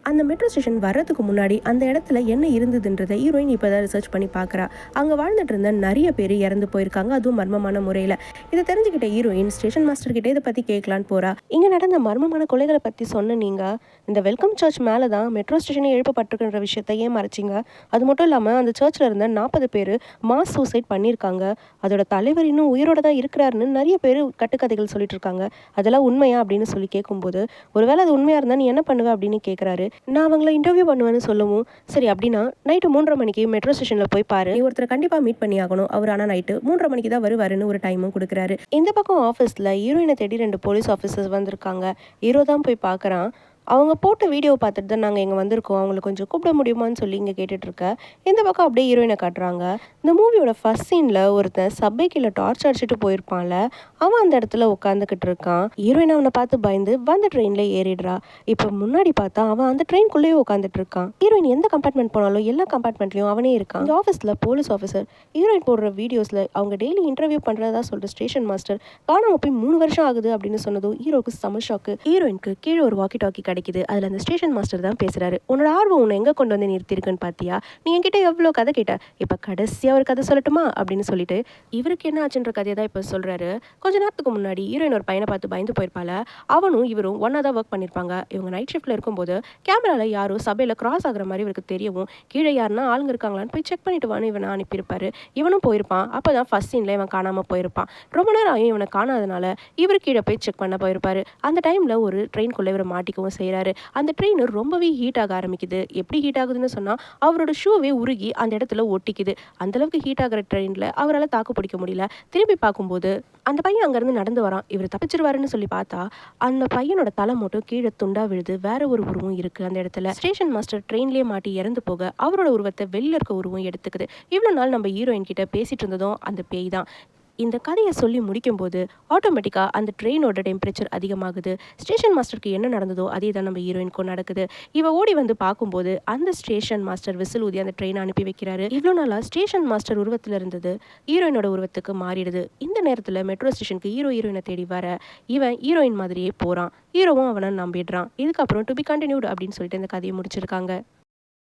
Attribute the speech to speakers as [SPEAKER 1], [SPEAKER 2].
[SPEAKER 1] அந்த metro station வர்றதுக்கு முன்னாடி அந்த இடத்துல என்ன இருந்ததுன்றதை ஹீரோயின் இப்போ தான் ரிசர்ச் பண்ணி பார்க்குறா. அங்கே வாழ்ந்துட்டு இருந்த நிறைய பேர் இறந்து போயிருக்காங்க, அதுவும் மர்மமான முறையில். இதை தெரிஞ்சுக்கிட்ட ஹீரோயின் ஸ்டேஷன் மாஸ்டர் கிட்டே இதை பற்றி கேட்கலான்னு போகிறா. இங்கே நடந்த மர்மமான கொலைகளை பற்றி சொன்ன நீங்கள் இந்த வெல்கம் சர்ச் மேலே தான் மெட்ரோ ஸ்டேஷனை எழுப்பப்பட்டிருக்கின்ற விஷயத்தை ஏன் மறைச்சிங்க? அது மட்டும் இல்லாமல் அந்த சர்ச்சில் இருந்த 40 பேர் மாஸ் சூசைட் பண்ணியிருக்காங்க, அதோட தலைவர் இன்னும் உயிரோட தான் இருக்கிறாருன்னு நிறைய பேர் கட்டுக்கதைகள் சொல்லிட்டு இருக்காங்க, அதெல்லாம் உண்மையா அப்படின்னு சொல்லி கேட்கும்போது, ஒருவேளை அது உண்மையாக இருந்தால் நீ என்ன பண்ணுவ அப்படின்னு கேட்குறாரு. நான் அவங்கள இன்டர்வியூ பண்ணுவேன்னு சொல்லவும், சரி அப்படின்னா நைட்டு 3:30 மணிக்கு மெட்ரோ ஸ்டேஷனில் போய் பாரு, நீ ஒருத்தரை கண்டிப்பாக மீட் பண்ணி ஆகணும், அவர் ஆனால் நைட்டு 3:30 மணிக்கு தான் வருவாருன்னு ஒரு டைமும் கொடுக்குறாரு. இந்த பக்கம் ஆஃபீஸில் ஹீரோயினை தேடி 2 போலீஸ் ஆஃபீஸர்ஸ் வந்திருக்காங்க. ஹீரோ தான் போய் பார்க்குறான். அவங்க போட்ட வீடியோ பார்த்துட்டு தான் நாங்கள் இங்கே வந்திருக்கோம், அவங்கள கொஞ்சம் கூப்பிட முடியுமான்னு சொல்லி இங்கே கேட்டுட்ருக்க. இந்த பக்கம் அப்படியே ஹீரோயினை காட்டுறாங்க. இந்த மூவியோட ஃபர்ஸ்ட் சீனில் ஒருத்தன் சப்பை கீழே டார்ச் அடிச்சுட்டு போயிருப்பான்ல, அவன் அந்த இடத்துல உட்காந்துக்கிட்டு இருக்கான். ஹீரோயின் அவனை பார்த்து பயந்து வந்து ட்ரெயினில் ஏறிடுறா. இப்போ முன்னாடி பார்த்தா அவன் அந்த ட்ரெயின்குள்ளேயே உட்காந்துட்டு இருக்கான். ஹீரோயின் எந்த கம்பார்ட்மெண்ட் போனாலும் எல்லா கம்பார்ட்மெண்ட்லையும் அவனே இருக்கான். இந்த ஆஃபீஸில் போலீஸ் ஆஃபீஸர் ஹீரோயின் போடுற வீடியோஸில் அவங்க டெய்லி இன்டர்வியூ பண்ணுறதா சொல்கிற ஸ்டேஷன் மாஸ்டர் காணாமல் போய் 3 வருஷம் ஆகுது அப்படின்னு சொன்னதும் ஹீரோக்கு செம ஷாக்கு. ஹீரோயினுக்கு கீழே ஒரு வாக்கி டாக்கி கிடைக்குது. அதில் அந்த ஸ்டேஷன் மாஸ்டர் தான் பேசுகிறாரு. உன்னோட ஆர்வம் உன்னை எங்கே கொண்டு வந்து நிறுத்திருக்குன்னு பார்த்தியா? நீ என்கிட்ட எவ்வளோ கதை கேட்ட, இப்போ கடைசியாக ஒரு கதை சொல்லட்டுமா அப்படின்னு சொல்லிட்டு இவருக்கு என்ன ஆச்சுன்ற கதையை தான் இப்போ சொல்கிறாரு. கொஞ்ச நேரத்துக்கு முன்னாடி ஹீரோயின் ஒரு பையனை பார்த்து பயந்து போயிருப்பாள். அவனும் இவரும் ஒன்றா தான் ஒர்க் பண்ணியிருப்பாங்க. இவங்க நைட் ஷிஃப்ட்டில் இருக்கும்போது கேமராவில் யாரோ சபையில் கிராஸ் ஆகிற மாதிரி இவருக்கு தெரியவும், கீழே யாருன்னா ஆளுங்க இருக்காங்களான்னு போய் செக் பண்ணிட்டு வான்னு இவனை அனுப்பியிருப்பாரு. இவனும் போயிருப்பான். அப்போ தான் ஃபர்ஸ்ட் சீனில் இவன் காணாமல் போயிருப்பான். ரொம்ப நேரம் ஆகும் இவனை காணாதனால இவர் கீழே போய் செக் பண்ண போயிருப்பாரு. அந்த டைமில் ஒரு ட்ரெயின்குள்ளே இவர் மாட்டிக்கவும் செய்கிறாரு. அந்த ட்ரெயின் ரொம்பவே ஹீட் ஆக ஆரம்பிக்குது. எப்படி ஹீட் ஆகுதுன்னு சொன்னால் அவரோட ஷூவே உருகி அந்த இடத்துல ஒட்டிக்குது. அந்தளவுக்கு ஹீட் ஆகிற ட்ரெயினில் அவரால் தாக்கு பிடிக்க முடியல. திரும்பி பார்க்கும்போது அந்த பையன் அங்கேருந்து நடந்து வரான். இவர் தப்பிச்சிருவாருன்னு சொல்லி பார்த்தா அந்த பையனோட தலை மட்டும் கீழே துண்டா விழுது. வேற ஒரு உருவம் இருக்குது அந்த இடத்துல. ஸ்டேஷன் மாஸ்டர் ட்ரெயின்லேயே மாட்டி இறந்து போக அவரோட உருவத்தை வெளியில் இருக்க உருவம் எடுத்துக்குது. இவ்வளோ நாள் நம்ம ஹீரோயின் கிட்ட பேசிட்டு இருந்ததும் அந்த பேய் தான். இந்த கதையை சொல்லி முடிக்கும்போது ஆட்டோமேட்டிக்காக அந்த ட்ரெயினோட டெம்பரேச்சர் அதிகமாகுது. ஸ்டேஷன் மாஸ்டருக்கு என்ன நடந்ததோ அதே தான் நம்ம ஹீரோயினுக்கும் நடக்குது. இவ ஓடி வந்து பார்க்கும்போது அந்த ஸ்டேஷன் மாஸ்டர் விசில் ஊதி அந்த ட்ரெயினை அனுப்பி வைக்கிறாரு. இவ்வளோ நாளாக ஸ்டேஷன் மாஸ்டர் உருவத்தில் இருந்தது ஹீரோயினோட உருவத்துக்கு மாறிடுது. இந்த நேரத்தில் மெட்ரோ ஸ்டேஷனுக்கு ஹீரோயினை தேடி வர இவன் ஹீரோயின் மாதிரியே போகிறான். ஹீரோவும் அவனை நம்பிடுறான். இதுக்கப்புறம் டு பி கண்டினியூட் அப்படின்னு சொல்லிட்டு இந்த கதையை முடிச்சிருக்காங்க.